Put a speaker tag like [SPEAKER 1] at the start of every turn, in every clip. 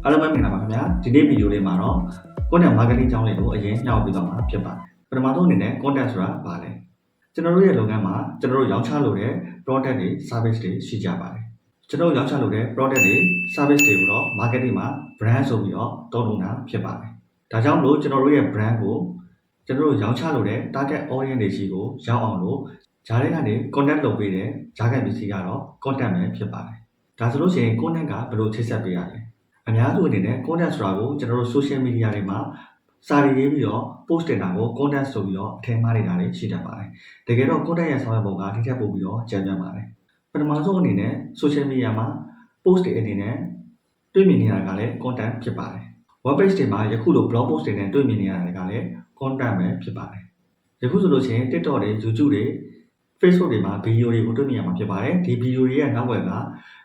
[SPEAKER 1] အားလုံးပဲမင်္ဂလာပါခင်ဗျာဒီနေ့ဗီဒီယိုလေးမှာတော့ content marketing အကြောင်းလေးကိုအရင်ညှောက်ပြသွားမှာဖြစ်ပါတယ်ပထမဆုံးအနေနဲ့ content ဆိုတာဘာလဲကျွန်တော်တို့ရဲ့လုပ်ငန်းမှာကျွန်တော်တို့ရောင်းချလို့တဲ့ product တွေ service တွေရှိကြပါတယ်ကျွန်တော်တို့ရောင်းချလို့တဲ့ product တွေ service တွေကိုတော့ marketing မှာ brand ဆိုပြီးတော့သုံးလို့တာဖြစ်ပါတယ်ဒါကြောင့်မလို့ကျွန်တော်တို့ရဲ့ brand ကိုကျွန်တော်တို့ရောင်းချလို့တဲ့ target audience တွေရှိကိုရောက်အောင်လို့ဂျားတွေကနေ content လုပ်ပေးတဲ့ဂျားကန်ပစ္စည်းကတော့ content ပဲဖြစ်ပါတယ်ဒါဆိုလို့ရှိရင် content ကဘယ်လိုချိတ်ဆက်ပေးရလဲအများစုအနေနဲ့ content ဆိုတာကိုကျွန်တော်တို့ social media တွေမှာစာတွေရေးပြီးတော့ post တင်တာကို content ဆိုပြီးတော့အထင်မှားနေတာတွေရှိတတ်ပါတယ်တကယ်တော့ content ရဲ့ဆောင်ရွက်ပုံကဒီထက်ပိုပြီးတော့ကျယ်ပြန့်ပါတယ်ပထမဆုံးအနေနဲ့ social media မှာ post တွေအနေနဲ့တွေ့မြင်နေရတာကလည်း content ဖြစ်ပါတယ် web page တွေမှာယခုလို blog post တွေနဲ့တွေ့မြင်နေရတာကလည်း content ပဲဖြစ်ပါတယ်ယခုဆိုလို့ရှိရင် TikTok တွေ YouTube တွေ Facebook တွေမှာဗီဒီယိုတွေကိုတွေ့မြင်ရမှာဖြစ်ပါတယ်ဒီဗီဒီယိုတွေရဲ့နောက်ွယ်က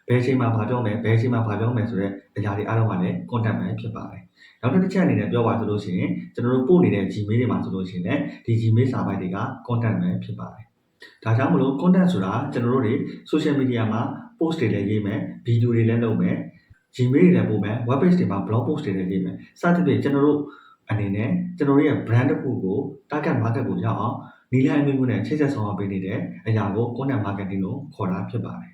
[SPEAKER 1] ဘယ်အချိန်မှာဘာပြောမယ်ဘယ်အချိန်မှာဘာပြောမယ်ဆိုတဲ့အရာတွေအားလုံးကလည်း content ပဲဖြစ်ပါတယ်နောက်တစ်ချက်အနေနဲ့ပြောပါဆိုလို့ရှိရင်ကျွန်တော်တို့ပို့နေတဲ့ Gmail တွေမှာဆိုလို့ရှိရင်လည်းဒီ Gmail စာပိုက်တွေက content ပဲဖြစ်ပါတယ်ဒါကြောင့်မလို့ content ဆိုတာကျွန်တော်တို့တွေ social media မှာ post တွေလည်းရေးမယ်ဗီဒီယိုတွေလည်းလုပ်မယ် Gmail တွေလည်းပို့မယ် web page တွေမှာ blog post တွေလည်းရေးမယ်စသဖြင့်ကျွန်တော်တို့အနေနဲ့ကျွန်တော်တို့ရဲ့ brand တစ်ခုကို target market ကိုရောက်အောင်နီလန်းအမျိုးမျိုးနဲ့ချိတ်ဆက်ဆောင်ပေးနေတဲ့အရာကို content marketing လို့ခေါ်တာဖြစ်ပါတယ်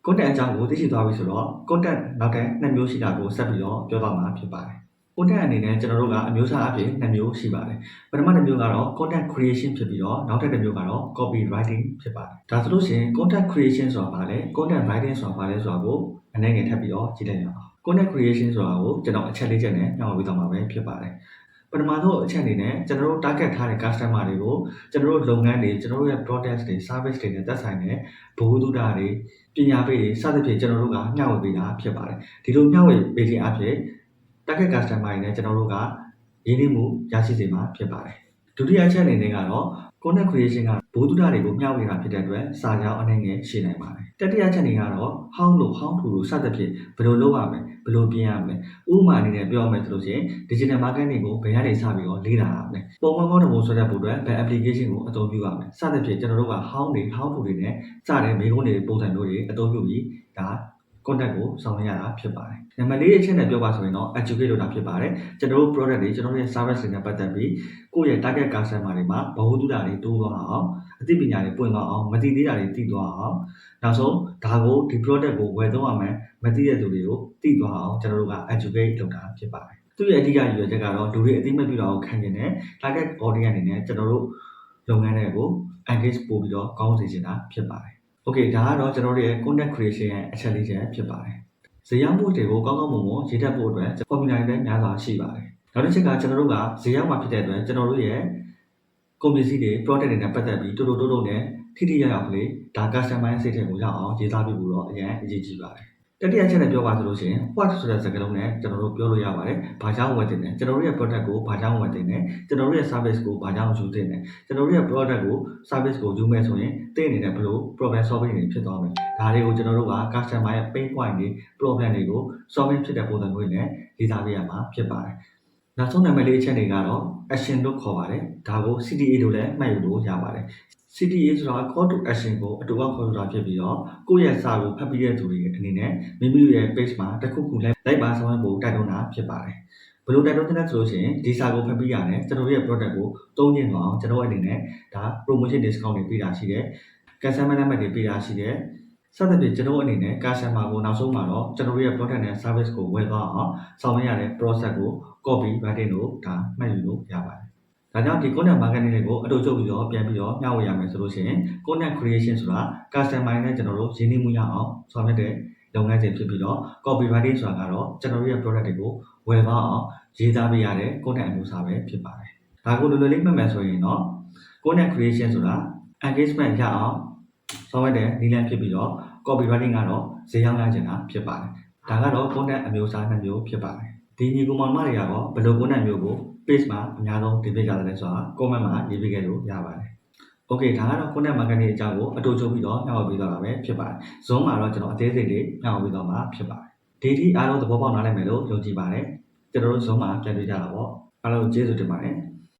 [SPEAKER 1] content အကြောင်းကိုသိရှိသွားပြီဆိုတော့ content နောက်တဲ့2မျိုးရှိတာကိုဆက်ပြီးတော့ပြောသွားမှာဖြစ်ပါတယ် content အနေနဲ့ကျွန်တော်တို့ကအမျိုးအစားအဖြစ်2မျိုးရှိပါတယ်ပထမတစ်မျိုးကတော့ content creation ဖြစ်ပြီးတော့နောက်ထပ်တစ်မျိုးကတော့ copy writing ဖြစ်ပါတယ်ဒါဆိုလို့ရှိရင် content creation ဆိုတာဘာလဲ content writing ဆိုတာဘာလဲဆိုတာကိုအနေငယ်ထပ်ပြီးတော့ကြည့်လိုက်ရအောင် content creation ဆိုတာကိုကျွန်တော်အချက်လေးချက်နဲ့ညှောက်ပြီးတော့မှာပဲဖြစ်ပါတယ်ပထမဆုံးအချက်အနေနဲ့ကျွန်တော်တို့ target ထားတဲ့ customer တွေကိုကျွန်တော်တို့လုပ်ငန်းတွေကျွန်တော်တို့ရဲ့ product တွေ service တွေနဲ့သက်ဆိုင်တဲ့ဘဝတုဒ္ဒတွေပညာပေးတွေစသဖြင့်ကျွန်တော်တို့ကမျှဝေပေးတာဖြစ်ပါတယ်ဒီလိုမျှဝေပေးခြင်းအဖြစ် target customer တွေနဲ့ကျွန်တော်တို့ကရင်းနှီးမှုရရှိစေမှာဖြစ်ပါတယ်ဒုတိယအချက်အနေနဲ့ကတော့ content creation ကဘဝတုဒ္ဒတွေကိုမျှဝေတာဖြစ်တဲ့အတွက်စာကြောင်းအနေငယ်ရှိနိုင်ပါတယ်တတိယအချက်တွေကတော့ how to လို့စသဖြင့်ဘယ်လိုလုပ်ရမလဲဘယ်လိုပြင်ရမလဲဥပမာအနေနဲ့ပြောရမယ်ဆိုလို့ရှိရင် digital marketing ကိုဘယ်ကနေစပြီးတော့လေ့လာရမလဲပုံမှန်ကောင်းတဲ့ပုံဆွဲတဲ့ပုံအတွက်ဘယ် application ကိုအသုံးပြုရမလဲစသဖြင့်ကျွန်တော်တို့က how to တွေနဲ့စတဲ့မေးခွန်းတွေပုံစံမျိုးတွေအသုံးပြုပြီးဒါ content ကိုဆောင်ရွက်ရတာဖြစ်ပါတယ်နံပါတ်4အချက်နဲ့ပြောပါဆိုရင်တော့ educate လုပ်တာဖြစ်ပါတယ်ကျွန်တော်တို့ product တွေကျွန်တော်တို့ရဲ့ service တွေနဲ့ပတ်သက်ပြီးကိုယ့်ရဲ့ target customer တွေမှာဘဝတုဒ္ဒတွေတိုးသွားအောင်အသိပညာတွေပွင့်သွားအောင်မသိသေးတာတွေသိသွားအောင်နောက်ဆုံးဒါကိုဒီ product ကိုဝယ်သုံးရမယ်မသိတဲ့သူတွေကိုသိသွားအောင်ကျွန်တော်တို့က educate လုပ်တာဖြစ်ပါတယ်သူ့ရဲ့အဓိကရည်ရွယ်ချက်ကတော့လူတွေအသိမဲ့ပြုတာကိုခံကျင်တဲ့ target audience အနေနဲ့ကျွန်တော်တို့လုပ်ငန်းတွေကို engage ပို့ပြီးတော့ကောင်းစေချင်တာဖြစ်ပါတယ် okay ဒါကတော့ကျွန်တော်တို့ရဲ့ content creation ရဲ့အချက်လေးချက်ဖြစ်ပါတယ်ဇာတ်မှုတွေကိုကောင်းကောင်းမွန်မွန်ရေးတတ်ဖို့အတွက် formula တွေလည်းများစွာရှိပါတယ်နောက်တစ်ချက်ကကျွန်တော်တို့ကဇာတ်ရောက်မှာဖြစ်တဲ့အတွက်ကျွန်တော်တို့ရဲ့ ကုန်ပစ္စည်းတွေ product တွေနဲ့ပတ်သက်ပြီးတိုးတိုးနဲ့ထိထိရောက်ရောက်ကလေးဒါ customer စိတ်ထဲကိုရောက်အောင်ရေးသားပြဖို့တော့အရင်အရေးကြီးပါတယ်တတိယချက်နဲ့ပြောပါဆိုလို့ရှိရင် what ဆိုတဲ့စကားလုံးနဲ့ကျွန်တော်တို့ပြောလို့ရပါတယ်။ဘာကြောင့်ဝယ်တင်လဲ။ကျွန်တော်တို့ရဲ့ product ကိုဘာကြောင့်ဝယ်တင်လဲ။ကျွန်တော်တို့ရဲ့ service ကိုဘာကြောင့်ယူတင်လဲ။ကျွန်တော်တို့ရဲ့ product ကို service ကိုယူမယ်ဆိုရင်တင့်နေတဲ့ဘလို့ problem solving တွေဖြစ်သွားမယ်။ဒါတွေကိုကျွန်တော်တို့က customer ရဲ့ pain point တွေ problem တွေကို solving ဖြစ်တဲ့ပုံစံမျိုးနဲ့ရေးသားပေးရမှာဖြစ်ပါတယ်။နောက်ဆုံးနံပါတ်၄အချက်တွေကတော့ action လို့ခေါ်ပါတယ်။ဒါကို CTA လို့လည်းမှတ်ယူလို့ရပါတယ်။ CTA ဆိုတာ call to action ကိုအတူတူခေါ်ဆိုတာဖြစ်ပြီးတော့ကိုယ့်ရဲ့စာကိုဖတ်ပြီးတဲ့သူတွေအနေနဲ့မိမိတို့ရဲ့ page မှာတစ်ခုခုလိုက်ပါဆောင်ရွက်ဖို့တိုက်တွန်းတာဖြစ်ပါတယ်။ဘယ်လိုတိုက်တွန်းသလဲဆိုလို့ရှိရင်ဒီစာကိုဖတ်ပြီးရတယ်ကျွန်တော်ရဲ့ product ကိုသုံးကျင်အောင်ကျွန်တော်အနေနဲ့ဒါ promotion discount တွေပေးတာရှိတယ်။ customer number တွေပေးတာရှိတယ်။စသဖြင့်ကျွန်တော်အနေနဲ့ customer ကိုနောက်ဆုံးမှာတော့ကျွန်တော်ရဲ့ product နဲ့ service ကိုဝယ်သွားအောင်ဆောင်ရွက်ရတဲ့ process ကို copy writing လို့ဒါမှတ်ယူလို့ရပါတယ်။ဒါကြောင့်ဒီ content marketing တွေကိုအတူချုပ်ပြီးတော့ပြန်ပြီးတော့မျှဝေရမယ်ဆိုလို့ရှိရင် content creation ဆိုတာ customer နဲ့ကျွန်တော်တို့ရင်းနှီးမှုရအောင်ဆောင်ရွက်တဲ့လုပ်ငန်းစဉ်ဖြစ်ပြီးတော့ copy writing ဆိုတာကတော့ကျွန်တော်တို့ရဲ့ product တွေကိုဝယ်သွားအောင်ရေးသားပေးရတဲ့ content အမျိုးအစားပဲဖြစ်ပါတယ်။ဒါကိုလွယ်လွယ်လေးမှတ်မယ်ဆိုရင်တော့ content creation ဆိုတာ engagement ရအောင်ဆောင်ရွက်တဲ့နည်းလမ်းဖြစ်ပြီးတော့ copy writing ကတော့ဈေးရောက်ရချင်တာဖြစ်ပါတယ်။ဒါကတော့ content အမျိုးအစား2မျိုးဖြစ်ပါတယ်။ဒီညီကောင်မတွေကတော့ဘယ်လို content မျိုးကို page မှာအများဆုံးတင်ပြကြတယ်ဆိုတာ comment မှာရေးပေးခဲ့လို့ရပါတယ်။ okay ဒါကတော့ content marketing အကြောင်းကိုအတူချုပ်ပြီးတော့ညှောက်ပေးသွားတာပဲဖြစ်ပါတယ်။ Zoom မှာတော့ကျွန်တော်အသေးစိတ်လေးညှောက်ပေးသွားမှာဖြစ်ပါတယ်။ဒီထိအားလုံးသဘောပေါက်နားလည်မယ်လို့ယုံကြည်ပါတယ်။ကျွန်တော်တို့ Zoom မှာပြန်တွေ့ကြတာပေါ့။အားလုံးကျေးဇူးတင်ပါတယ်။